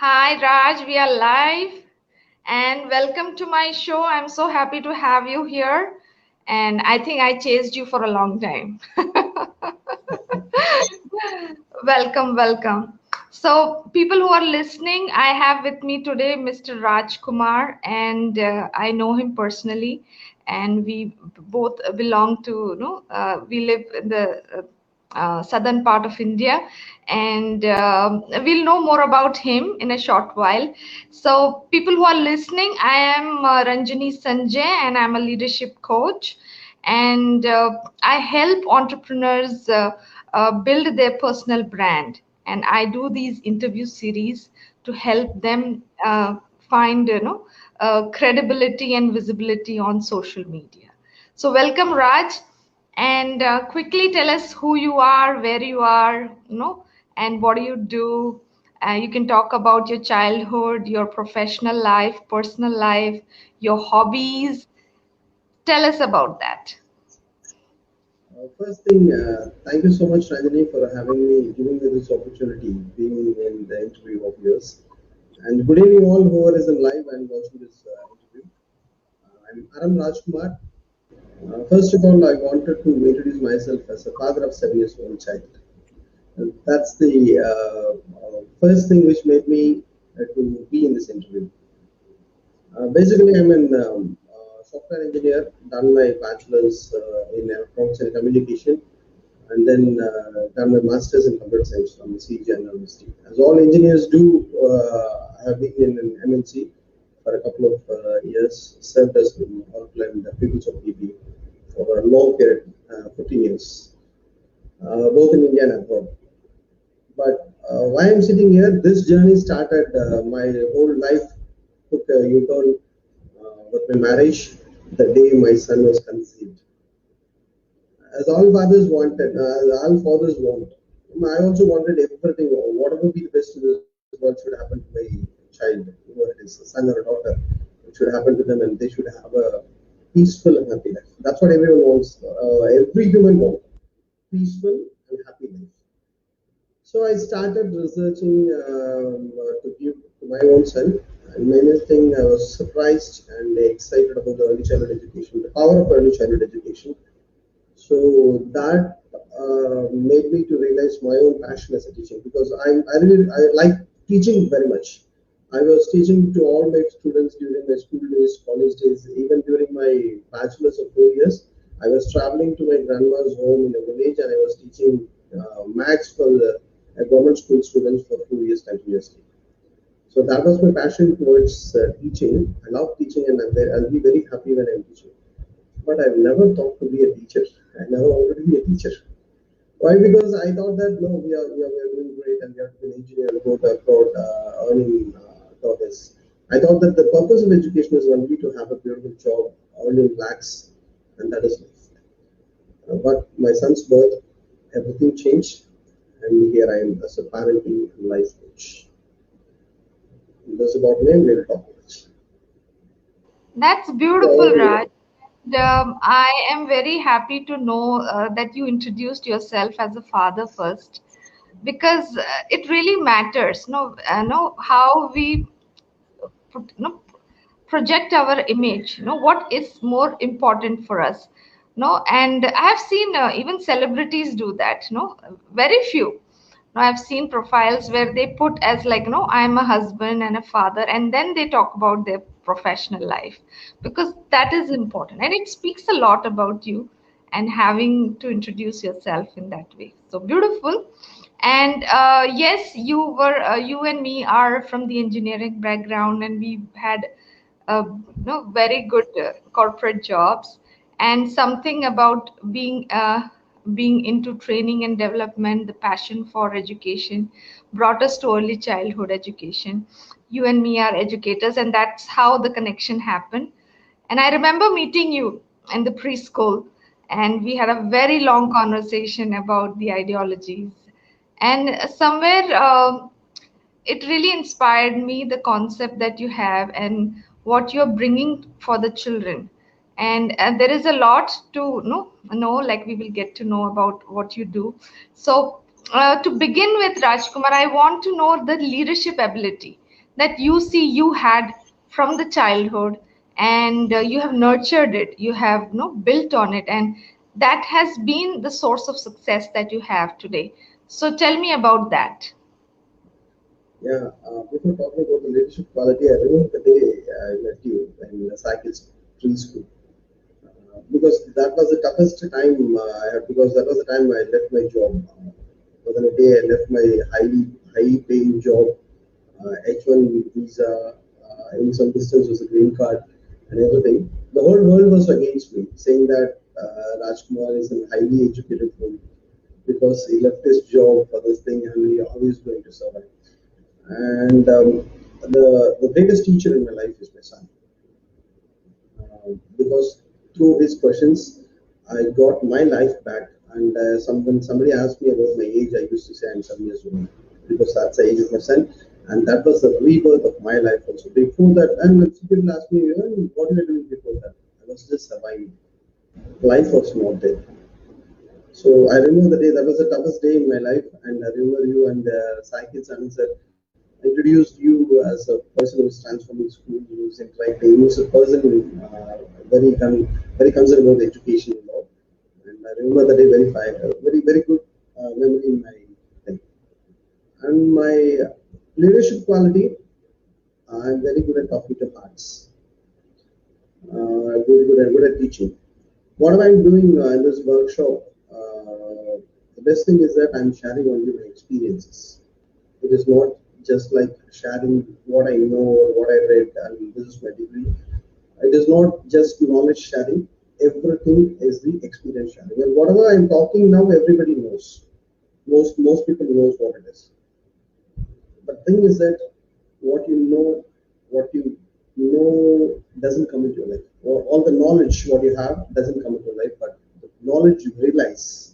Hi Raj, we are live and welcome to my show. I'm so happy to have you here. And I think I chased you for a long time. Welcome, welcome. So, people who are listening, I have with me today Mr. Rajkumar, and I know him personally, and we both belong to, we live in the southern part of India, and we'll know more about him in a short while. So, people who are listening, I am Ranjini Sanjay, and I'm a leadership coach, and I help entrepreneurs build their personal brand. And I do these interview series to help them find, credibility and visibility on social media. So, welcome, Raj, and quickly tell us who you are, where you are, and what do you do. You can talk about your childhood, your professional life, personal life, your hobbies. Tell us about that. First thing, thank you so much, Ranjini, for having me, giving me this opportunity, being in the interview of yours. And good evening, all who is in live and watching this interview. I'm Aram Rajhakumar. First of all, I wanted to introduce myself as a father of 7 years old child. And that's the first thing which made me to be in this interview. Basically, I'm an software engineer, done my bachelor's in electronics and communication, and then done my master's in computer science from the CEG Anna University. As all engineers do, I have been in an MNC for a couple of years, served as the Oracle and the People's of PP for a long period, 15 years, both in India and abroad. But why I'm sitting here, this journey started, my whole life took a U-turn with my marriage the day my son was conceived. As all fathers wanted, all fathers want. I also wanted everything, whatever would be the best in this world should happen to my child, whether it is a son or a daughter. It should happen to them and they should have a peaceful and happy life. That's what everyone wants. Every human wants peaceful and happy life. So I started researching to give to my own son. And many things I was surprised and excited about the early childhood education, the power of early childhood education. So that made me to realize my own passion as a teacher because I like teaching very much. I was teaching to all my students during my school days, college days, even during my bachelor's of 4 years. I was traveling to my grandma's home in a village and I was teaching maths for the government school students for 2 years continuously. So that was my passion towards teaching. I love teaching and I'll be very happy when I'm teaching. But I've never thought to be a teacher. I never wanted to be a teacher. Why? Because I thought that no, we are doing great and we have to be an engineer, go to abroad, earning dollars. I thought that the purpose of education is only to have a beautiful job, earning lakhs, and that is life. But my son's birth, everything changed, and here I am as a parenting and life coach. That's about me, and we'll talk much. That's beautiful, So, Raj. And, I am very happy to know that you introduced yourself as a father first, because it really matters. No, how we no, project our image. What is more important for us. No, and I have seen even celebrities do that. No, very few. No, I've seen profiles where they put as like, I'm a husband and a father, and then they talk about their professional life because that is important and it speaks a lot about you and having to introduce yourself in that way. So beautiful. And yes, you and me are from the engineering background, and we had very good corporate jobs, and something about being into training and development, the passion for education brought us to early childhood education. You and me are educators, and that's how the connection happened. And I remember meeting you in the preschool, and we had a very long conversation about the ideologies. And somewhere it really inspired me, the concept that you have and what you're bringing for the children. And there is a lot to know, like we will get to know about what you do. So to begin with, Rajkumar, I want to know the leadership ability. that you see you had from the childhood, and you have nurtured it, you have built on it, and that has been the source of success that you have today. So tell me about that. Yeah, before talking about the leadership quality, I remember the day I met you in the cycles preschool. Because that was the toughest time I had, because that was the time I left my job. Within a day, I left my high paying job, H1 visa, in some distance was a green card and everything. The whole world was against me, saying that Rajkumar is a highly educated fool because he left his job for this thing and how he's going to survive. And the greatest teacher in my life is my son, because through his questions, I got my life back. And when somebody asked me about my age, I used to say I'm 7 years old, because that's the age of my son, and that was the rebirth of my life also. Before that, and when people ask me, what were you doing before that? I was just surviving. Life was not there. So I remember the day, that was the toughest day in my life, and I remember you and Psychics answer introduced you as a person who's transforming school, who's interacting, who's a person very concerned about education and all. And I remember the day very fine, very good memory in my life. And my leadership quality, I'm very good at talking to hearts. Good at teaching. What am I doing in this workshop? The best thing is that I'm sharing only my experiences. It is not just like sharing what I know or what I read and this is my degree. It is not just knowledge sharing. Everything is the experience sharing. And whatever I'm talking now, everybody knows. Most people knows what it is. But thing is that what what you know doesn't come into your life. Or all the knowledge what you have doesn't come into your life, but the knowledge you realize.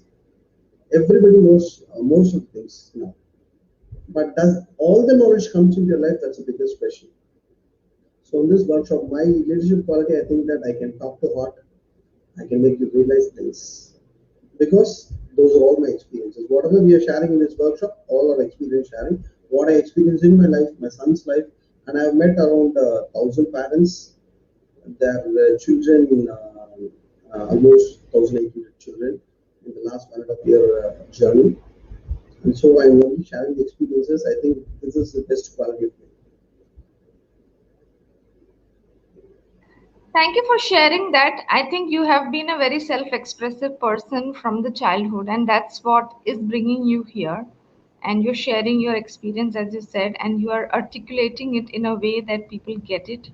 Everybody knows most of the things now. But does all the knowledge comes into your life? That's the biggest question. So in this workshop, my leadership quality, I think that I can talk to heart. I can make you realize things, because those are all my experiences. Whatever we are sharing in this workshop, all our experience sharing. What I experienced in my life, my son's life, and I've met around 1,000 parents. Their children, almost 1,800 children in the last 1.5 year journey. And so I'm only sharing the experiences. I think this is the best quality of life. Thank you for sharing that. I think you have been a very self-expressive person from the childhood, and that's what is bringing you here. And you're sharing your experience, as you said, and you are articulating it in a way that people get it.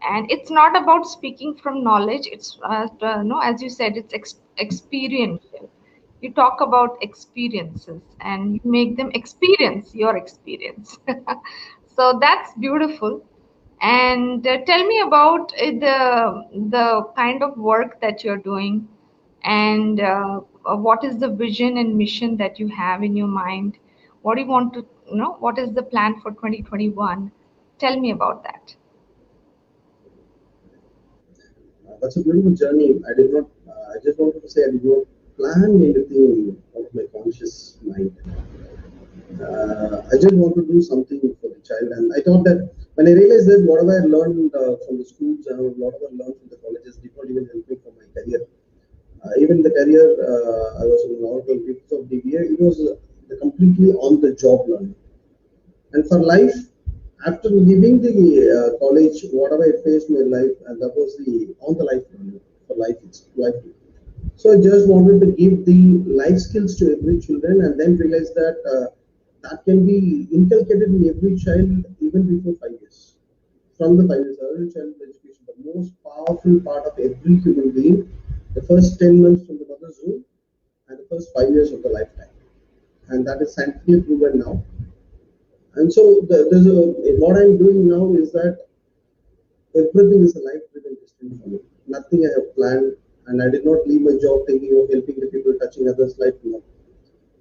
And it's not about speaking from knowledge. It's no, as you said, it's experiential. You talk about experiences, and you make them experience your experience. So that's beautiful. And tell me about the kind of work that you're doing, and what is the vision and mission that you have in your mind? What do you want to know? What is the plan for 2021? Tell me about that. That's a beautiful journey. I did not. I just wanted to say I did not plan anything of my conscious mind. I just want to do something for the child, and I thought that when I realized that whatever I learned from the schools and whatever I learned from the colleges did not even help me for my career. Even the career, I was in Oracle before DBA. It was the completely on the job learning. And for life, after leaving the college, whatever I faced in my life, and that was the on the life learning for life. It's life. So I just wanted to give the life skills to every children, and then realize that that can be inculcated in every child even before 5 years. From the 5 years, early childhood education, the most powerful part of every human being, the first 10 months from the mother's womb, and the first 5 years of the lifetime, and that is scientifically proven now. And so what I'm doing now is that everything is a life-driven destiny for me. Nothing I have planned, and I did not leave my job thinking of helping the people, touching others' life. No,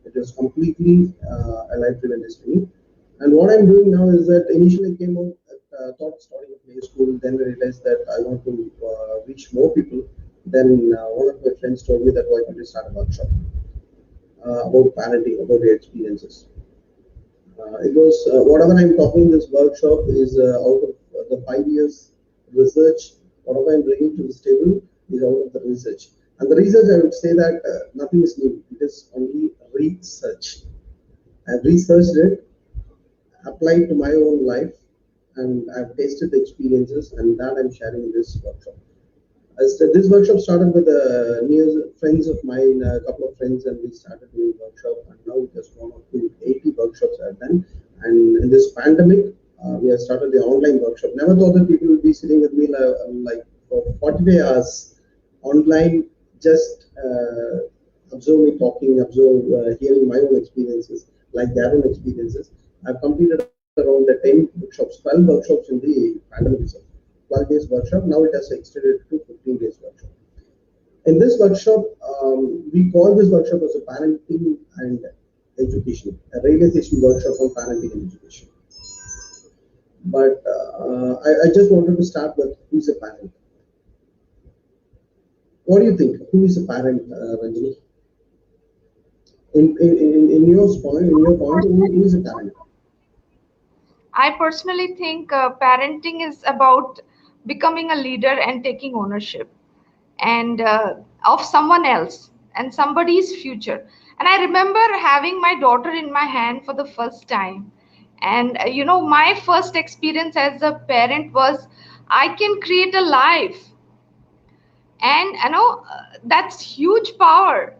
it is completely a life-driven destiny. And what I'm doing now is that initially I came out, thought starting a play school. Then I realized that I want to reach more people. Then one of my friends told me that why don't you start a workshop about parenting, about your experiences. It was whatever I'm talking. This workshop is out of the 5 years research. Whatever I'm bringing to this table is out of the research. And the research, I would say that nothing is new. It is only research. I've researched it, applied to my own life, and I've tasted the experiences, and that I'm sharing in this workshop. This workshop started with near friends of mine, a couple of friends, and we started doing workshop. And now it has gone up to 80 workshops I've done. And in this pandemic, we have started the online workshop. Never thought that people would be sitting with me like for 45 hours online, just observe me talking, observe hearing my own experiences, like their own experiences. I've completed around 10 workshops, 12 workshops in the pandemic itself. 12 days workshop. Now it has extended to 15 days workshop. In this workshop, we call this workshop as a parenting and education, a realization workshop on parenting and education. But I just wanted to start with who is a parent. What do you think? Who is a parent, Ranjini? In your point, who is a parent? I personally think parenting is about becoming a leader and taking ownership and of someone else and somebody's future. And I remember having my daughter in my hand for the first time. And my first experience as a parent was I can create a life, and that's huge power.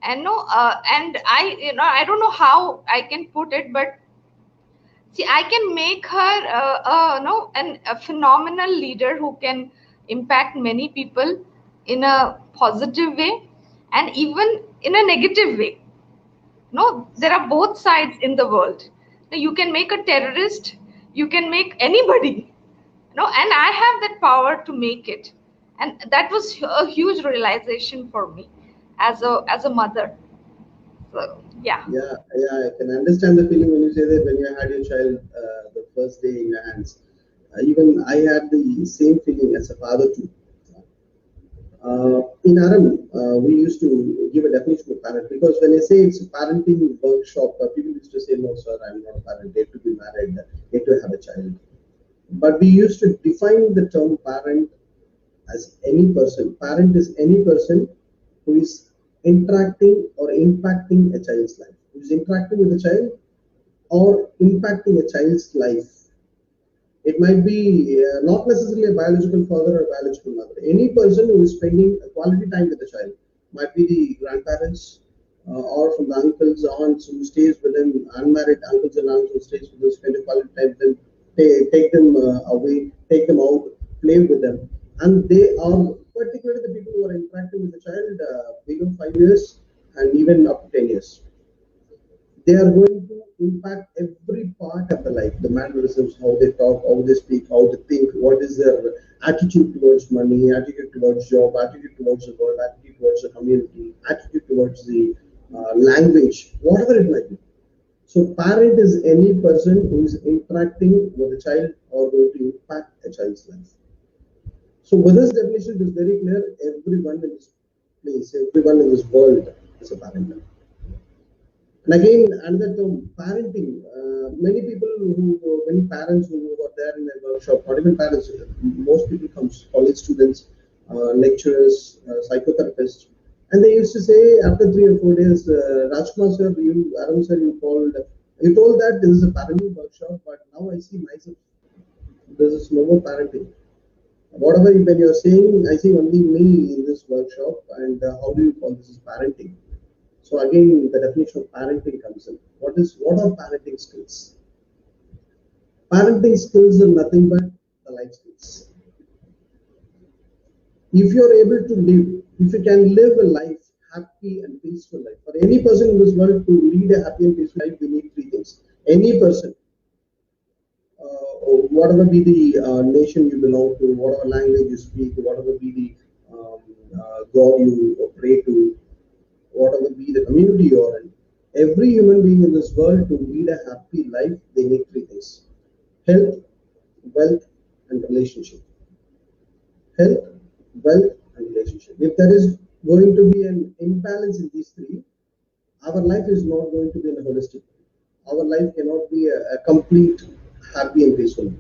And no, and I don't know how I can put it, but see, I can make her no, a phenomenal leader who can impact many people in a positive way and even in a negative way. No, there are both sides in the world. Now, you can make a terrorist, you can make anybody. No, and I have that power to make it. And that was a huge realization for me as a mother. So yeah. Yeah, I can understand the feeling when you say that when you had your child the first day in your hands. Even I had the same feeling as a father too. In Aram, we used to give a definition of parent because when I say it's a parenting workshop, people used to say, "No, sir, I'm not a parent. Yet to be married, yet to have a child." But we used to define the term parent as any person. Parent is any person who is interacting or impacting a child's life, who is interacting with a child or impacting a child's life. It might be not necessarily a biological father or biological mother. Any person who is spending a quality time with the child, might be the grandparents or from the uncles, aunts who stays with them, unmarried uncles and aunts who stays with them, spend a quality time with them, take them away, take them out, play with them. And they are particularly the people who are interacting with the child below 5 years and even up to 10 years. They are going to impact every part of the life, the mannerisms, how they talk, how they speak, how they think, what is their attitude towards money, attitude towards job, attitude towards the world, attitude towards the community, attitude towards the language, whatever it might be. So parent is any person who is interacting with a child or going to impact a child's life. So with this definition, it is very clear, everyone in this place, everyone in this world is a parent. And again, another term, parenting. Many people many parents who are there in a workshop, not even parents, most people come, college students, lecturers, psychotherapists, and they used to say after 3 or 4 days, Rajkumar sir, Aram sir, you told that this is a parenting workshop, but now I see myself, this is no more parenting. Whatever when you're saying, I see only me in this workshop, and how do you call this is parenting? So again, the definition of parenting comes in. What are parenting skills? Parenting skills are nothing but the life skills. If you are able to live, if you can live a life, happy and peaceful life. For any person in this world to lead a happy and peaceful life, we need three things. Any person, whatever be the nation you belong to, whatever language you speak, whatever be the God you pray to, whatever be the community you're in, every human being in this world to lead a happy life, they need three things: health, wealth, and relationship. Health, wealth, and relationship. If there is going to be an imbalance in these three, our life is not going to be in a holistic way. our life cannot be a complete happy and peaceful life.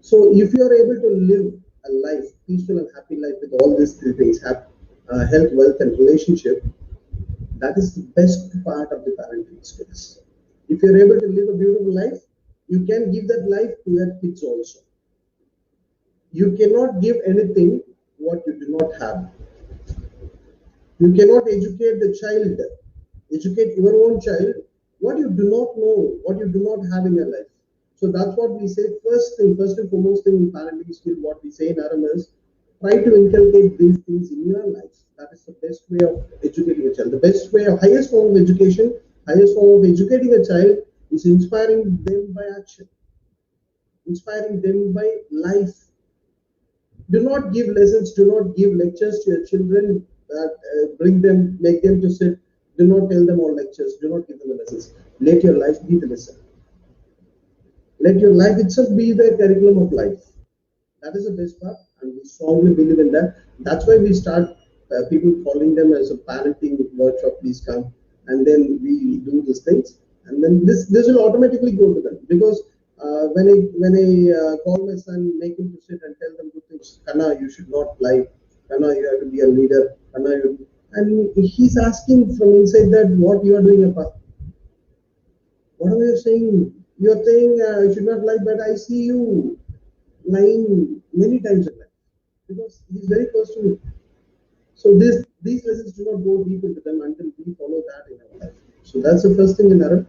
So if you are able to live a life, peaceful and happy life with all these three things, have health, wealth, and relationship, that is the best part of the parenting skills. If you're able to live a beautiful life, you can give that life to your kids also. You cannot give anything what you do not have. You cannot educate the child, educate your own child, what you do not know, what you do not have in your life. So that's what we say. First thing, first and foremost thing in parenting skill, what we say in Aram is try to inculcate these things in your life. That is the best way of educating a child. The best way, highest form of education, highest form of educating a child is inspiring them by action, inspiring them by life. Do not give lessons, do not give lectures to your children that bring them, make them to sit. Do not tell them all lectures, do not give them the lessons. Let your life be the lesson. Let your life itself be the curriculum of life. That is the best part, and we strongly believe in that. That's why we start people calling them as a parenting workshop. Please come, and then we do these things, and then this will automatically go to them because when I call my son, make him to sit and tell them good things. Kana, you should not lie. Kana, you have to be a leader. Kana, and he's asking from inside that what you are doing, Appa. What am I saying? You're saying you should not lie, but I see you lying many times a night because he's very close to me. So these lessons do not go deep into them until we follow that in our life. So that's the first thing in Aram.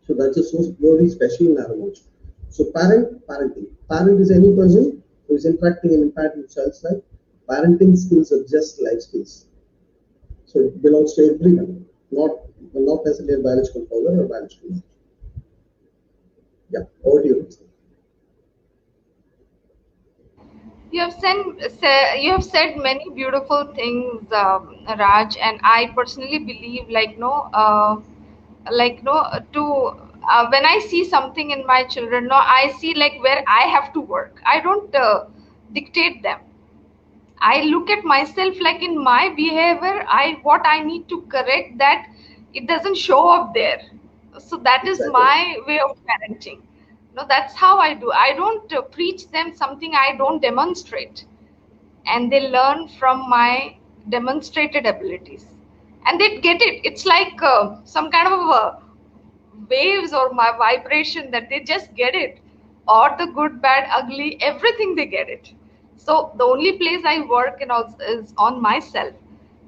So that's a so very special in Aram also. So parenting. Parent is any person who is interacting and impacting a child's life. Parenting skills are just life skills. So it belongs to everyone, not necessarily a biological father or biological mother. Yeah, over to you. You have said many beautiful things, Raj, and I personally believe, to when I see something in my children, no, I see like where I have to work. I don't dictate them. I look at myself like in my behavior, I what I need to correct that it doesn't show up there. So that is Exactly. my way of parenting. No, that's how I do. I don't preach them something I don't demonstrate, and they learn from my demonstrated abilities, and they get it. It's like some kind of waves or my vibration that they just get it, or the good, bad, ugly, everything they get it. So the only place I work in is on myself,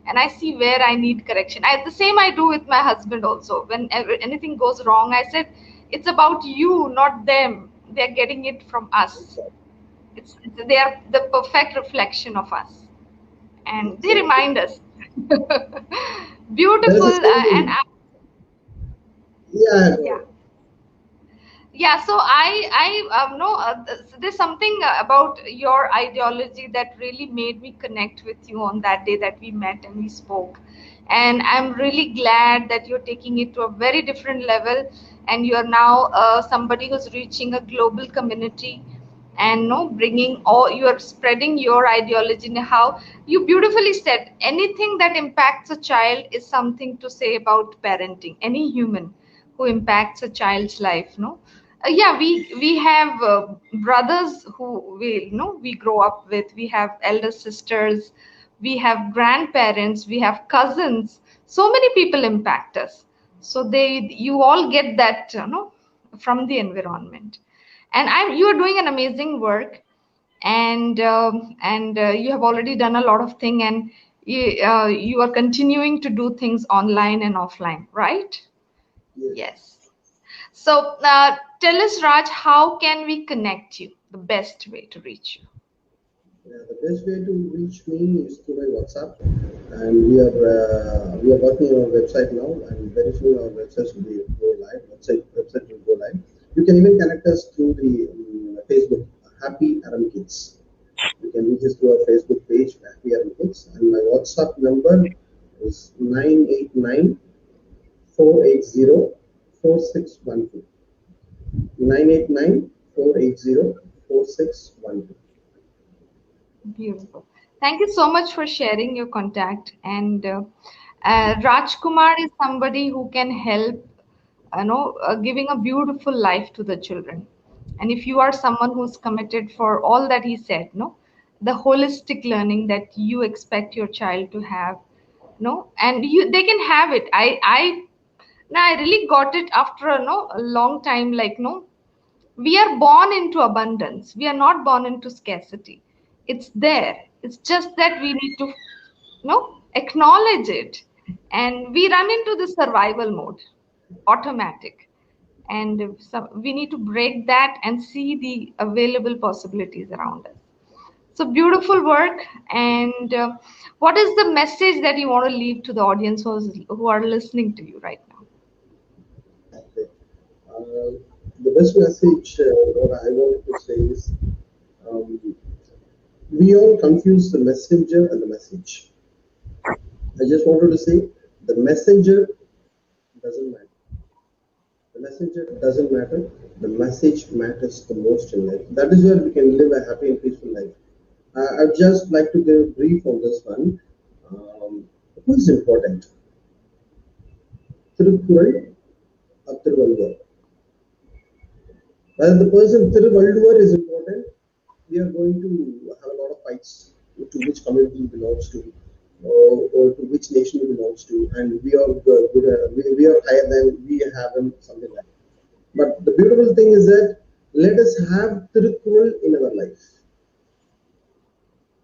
and I see where I need correction. The same I do with my husband also. Whenever anything goes wrong, I said it's about you, not them. They're getting it from us. They are the perfect reflection of us, and they Exactly. remind us. There is Beautiful, a and saying. Yeah, go yeah. ahead. Yeah, so I know there's something about your ideology that really made me connect with you on that day that we met and we spoke. And I'm really glad that you're taking it to a very different level, and you're now somebody who's reaching a global community, and no bringing all you're spreading your ideology. And how you beautifully said, anything that impacts a child is something to say about parenting. Any human who impacts a child's life, no, yeah, we have brothers who we grow up with. We have elder sisters, we have grandparents, we have cousins. So many people impact us. So you all get that, from the environment. And you are doing an amazing work, and you have already done a lot of thing, and you are continuing to do things online and offline, right? Yes. Yes. So tell us, Raj, how can we connect you? The best way to reach you. Yeah, the best way to reach me is through my WhatsApp, and we are working on our website now, and very soon our website will be go live. Website will go live. You can even connect us through the Facebook, Happy Aram Kids. You can reach us through our Facebook page, Happy Aram Kids, and my WhatsApp number is 989 480 4612. 989 480 4612. Beautiful. Thank you so much for sharing your contact. And Rajkumar is somebody who can help giving a beautiful life to the children. And if you are someone who's committed for all that he said, no, the holistic learning that you expect your child to have, no, and they can have it. I really got it after a long time. Like, no, we are born into abundance. We are not born into scarcity. It's there. It's just that we need to acknowledge it, and we run into the survival mode, automatic. And so we need to break that and see the available possibilities around us. So beautiful work. And what is the message that you want to leave to the audience who are listening to you right now? Okay. Uh, the best message what I wanted to say is um, we all confuse the messenger and the message. I just wanted to say the messenger doesn't matter. The messenger doesn't matter. The message matters the most in life. That is where we can live a happy and peaceful life. I'd just like to give a brief on this one. Who is important? Tirukkural or Tiruvalluvar? Whether the person Tiruvalluvar is important, we are going to have a lot of fights to which community he belongs to, or to which nation he belongs to, and we are good, we are higher than we have him, something like that. But the beautiful thing is that let us have Tirukkural in our life.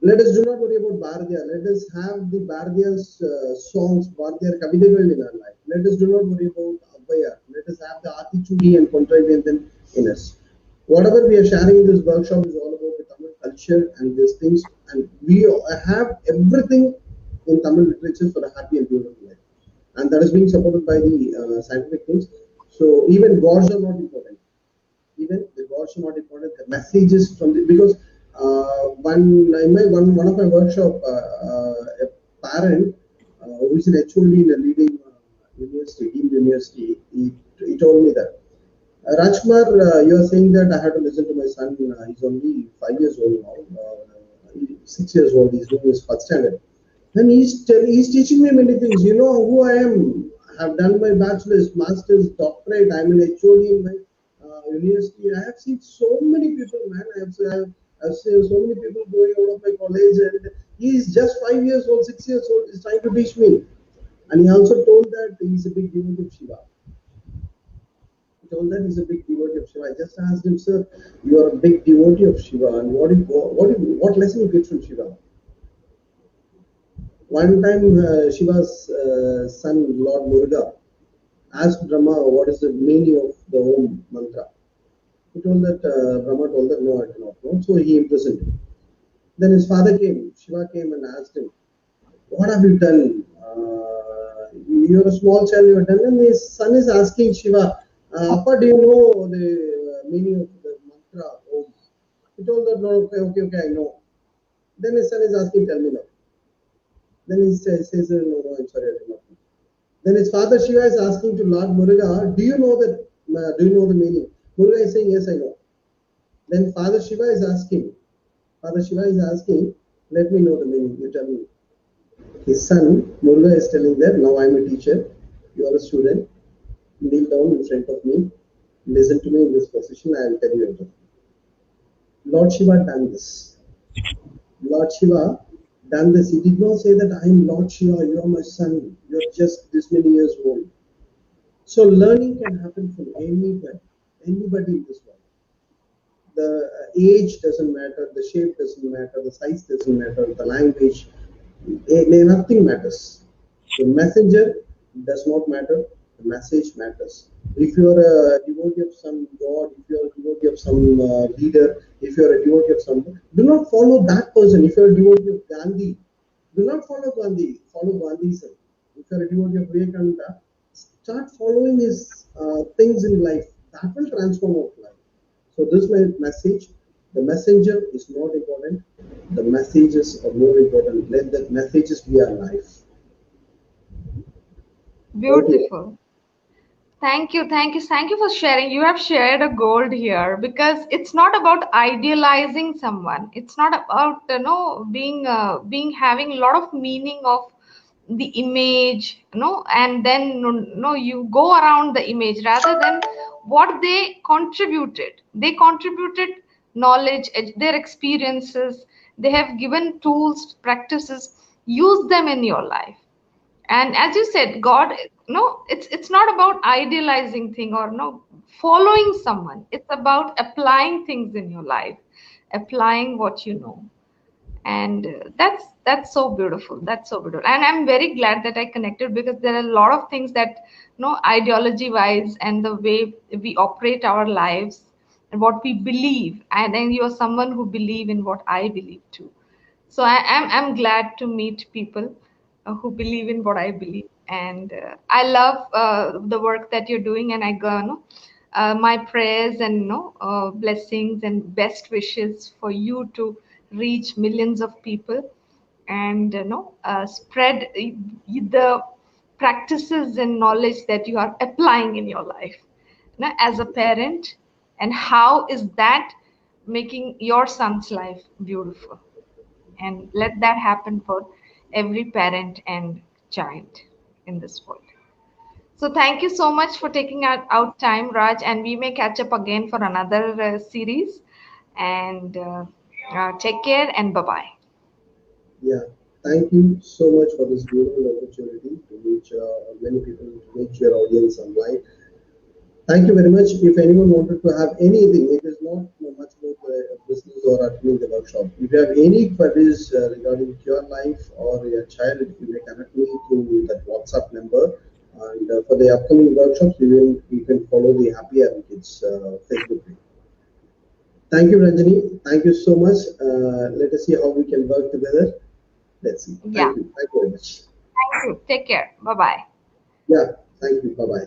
Let us do not worry about Bharatiya. Let us have the Bharatiya's songs, Bharatiya Kavidagal in our life. Let us do not worry about Abhaya. Let us have the Atichudi and Kontraivyanthan in us. Whatever we are sharing in this workshop is all about the Tamil culture and these things. And we have everything in Tamil literature for a happy and beautiful life. And that is being supported by the scientific things. So even gods are not important. Even the gods are not important. The messages from the, because one of my workshop, a parent who is an HOD in a leading university, deemed university, he told me that Rajkumar, you are saying that I have to listen to my son. He's only 5 years old now. 6 years old. He's doing his first standard. And he's teaching me many things. You know who I am. I have done my bachelor's, master's, doctorate. I'm an HOD in my university. I have seen so many people, man. I've seen so many people going out of my college, and he is just 5 years old, 6 years old. He's trying to teach me. And he also told that he's a big devotee of Shiva. He told that he's a big devotee of Shiva. I just asked him, sir, you are a big devotee of Shiva, and what lesson you get from Shiva? One time, Shiva's son, Lord Muruga, asked Brahma what is the meaning of the Om mantra. He told that Brahma told that no, I do not know. So he imprisoned him. Then his father came, Shiva came and asked him, what have you done? You're a small child, you have done. And his son is asking Shiva, Appa, do you know the meaning of the mantra Om? He told that no, okay, I know. Then his son is asking, tell me now. Then he says no, I'm sorry, I do not know. Then his father Shiva is asking to Lord Muruga, do you know the meaning? Muruga is saying, yes, I know. Then Father Shiva is asking, let me know the meaning, you tell me. His son, Muruga, is telling that, now I'm a teacher, you are a student, kneel down in front of me, listen to me in this position, I will tell you everything. Lord Shiva done this. Lord Shiva done this. He did not say that I am Lord Shiva, you are my son, you are just this many years old. So learning can happen from anybody in this world. The age doesn't matter, the shape doesn't matter, the size doesn't matter, the language, nothing matters. The messenger does not matter, the message matters. If you are a devotee of some god, if you are a devotee of some leader, if you are a devotee of someone, do not follow that person. If you are a devotee of Gandhi, do not follow Gandhi, follow Gandhi's. If you are a devotee of Vivekananda, start following his things in life. That will transform our life. So this message, the messenger is not important. The messages are more important. Let the messages be our life. Beautiful. Thank you for sharing. You have shared a gold here, because it's not about idealizing someone. It's not about being having a lot of meaning of the image, and then you go around the image rather than what they contributed. They contributed knowledge, their experiences. They have given tools, practices. Use them in your life. And as you said, God, it's not about idealizing thing or no following someone. It's about applying things in your life, applying what you know. And that's so beautiful. That's so beautiful. And I'm very glad that I connected, because there are a lot of things that, ideology wise, and the way we operate our lives and what we believe, and then you're someone who believe in what I believe too. So I'm glad to meet people who believe in what I believe. And I love the work that you're doing. And I go, my prayers and blessings and best wishes for you to reach millions of people, and spread the practices and knowledge that you are applying in your life, as a parent. And how is that making your son's life beautiful? And let that happen for every parent and child in this world. So thank you so much for taking out time, Raj, and we may catch up again for another series. And take care, and bye bye. Yeah, thank you so much for this beautiful opportunity to reach many people, to reach your audience online. Thank you very much. If anyone wanted to have anything, it is not much about the business or attending the workshop. If you have any queries regarding your life or your child, you may connect me through that WhatsApp number. And for the upcoming workshops, you can follow the Happy Aram Kids Facebook page. Thank you, Ranjini. Thank you so much. Let us see how we can work together. Let's see. Yeah. Thank you. Thank you very much. Thank you. Take care. Bye bye. Yeah. Thank you. Bye bye.